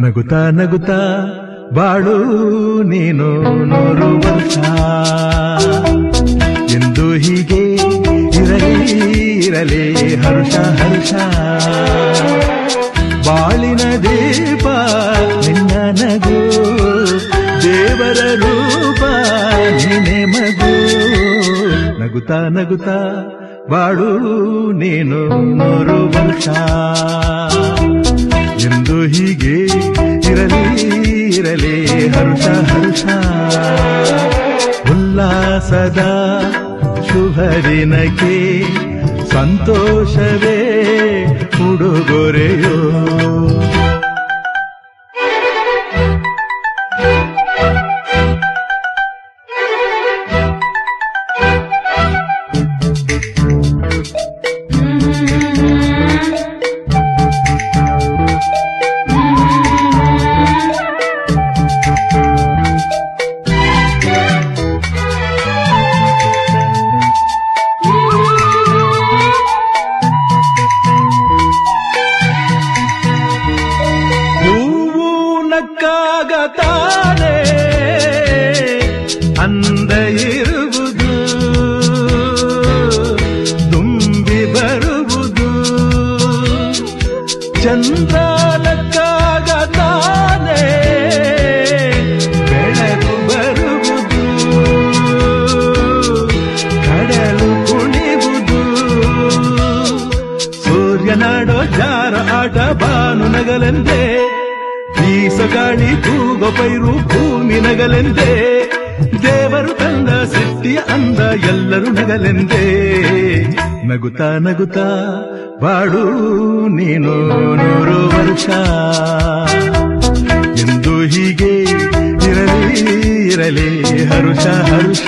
ನಗುತ್ತಾ ನಗುತ್ತಾ ಬಾಳು ನೀನು 100 ವರ್ಷ ಎಂದು ಹೀಗೆ ಇರಲಿ ಇರಲಿ ಹರ್ಷ ಹರ್ಷ ಬಾಳಿನ ದೀಪ ನಿನ್ನ ನಗು ದೇವರ ರೂಪ ನೀನೆ ಮಗು ನಗುತ್ತಾ ನಗುತ್ತಾ ಬಾಳು ನೀನು 100 ವರ್ಷ ಎಂದು ಹೀಗೆ ಇರಲಿ ಇರಲಿ ಹರ್ಷ ಹರ್ಷ ಉಲ್ಲಾಸದ ಶುಭ ದಿನಕ್ಕೆ ಸಂತೋಷವೇ ಉಡುಗೊರೆಯೋ ನಕ್ಕಾಗತಾನೆ ಅಂದ ಇರುವುದು ತುಂಬಿ ಬರುವುದು ಚಂದ್ರಾಲಕ್ಕಾಗತಾನೆ ಬೆಳಕು ಬರುವುದು ಕಡಲು ಕುಣಿವುದು ಸೂರ್ಯನಾಡೋ ಜಾರ ಆಟ ಬಾನು ನಗಲೆಂದೇ ಬೀಸಗಾಳಿ ತೂಗೋ ಪೈರು ಭೂಮಿ ನಗಲೆಂದೇ ದೇವರು ತಂದ ಸೃಷ್ಟಿಯ ಅಂದ ಎಲ್ಲರೂ ನಗಲೆಂದೇ ನಗುತ್ತಾ ನಗುತ್ತಾ ಬಾಳು ನೀನು 100 ವರ್ಷ ಎಂದು ಹೀಗೆ ಇರಲಿ ಇರಲಿ ಹರುಷ ಹರುಷ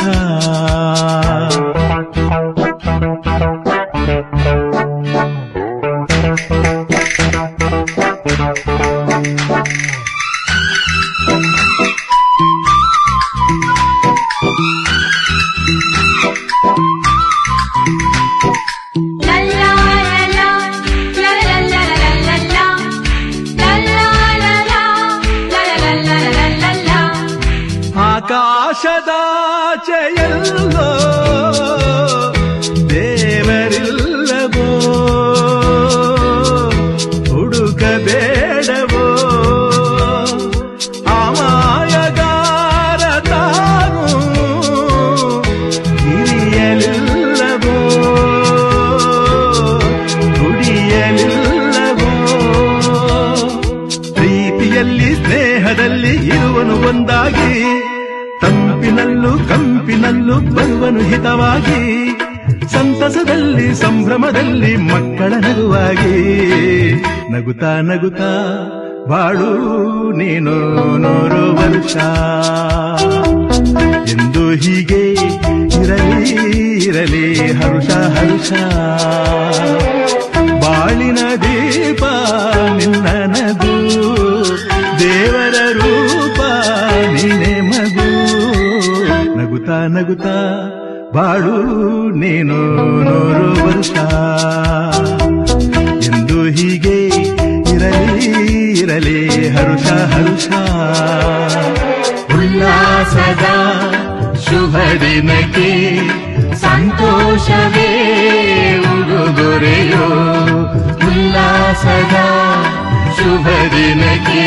ಆಕಾಶದಾಚೆಯಲ್ಲೋ ದೇವರಿಲ್ಲವೋ ಹುಡುಕಬೇಡವೋ ಅಮಾಯಗಾರ ತಾನು ಹಿರಿಯಲಿಲ್ಲವೋ ದುಡಿಯಲಿಲ್ಲವೋ ಪ್ರೀತಿಯಲ್ಲಿ ಸ್ನೇಹದಲ್ಲಿ ಇರುವನು ಒಂದಾಗಿ ತಂಪಿನಲ್ಲೂ ಕಂಪಿನಲ್ಲೂ ಬರುವನು ಹಿತವಾಗಿ ಸಂತಸದಲ್ಲಿ ಸಂಭ್ರಮದಲ್ಲಿ ಮಕ್ಕಳ ನಗುವಾಗಿ ನಗುತ್ತಾ ನಗುತ್ತಾ ಬಾಳು ನೀನು 100 ವರ್ಷ ಎಂದು ಹೀಗೆ ಇರಲಿ ಇರಲಿ ಹರುಷ ಹರುಷ ಬಾಳಿನ ದೀಪ ನಿನ್ನ ನಗು ದೇವರ ರೂಪ ನೀನೆ ಮಗು ನಗುತ್ತಾ ನಗುತ್ತಾ ಬಾಳು ನೀನು 100 ವರ್ಷ ಎಂದು ಹೀಗೆ ಇರಲಿ ಇರಲಿ ಹರುಷ ಹರುಷ ಉಲ್ಲಾಸದ ಶುಭ ದಿನಕ್ಕೆ ಸಂತೋಷವೇ ಉಡುಗೊರೆಯೋ ಉಲ್ಲಾಸದ ಶುಭ ದಿನಕ್ಕೆ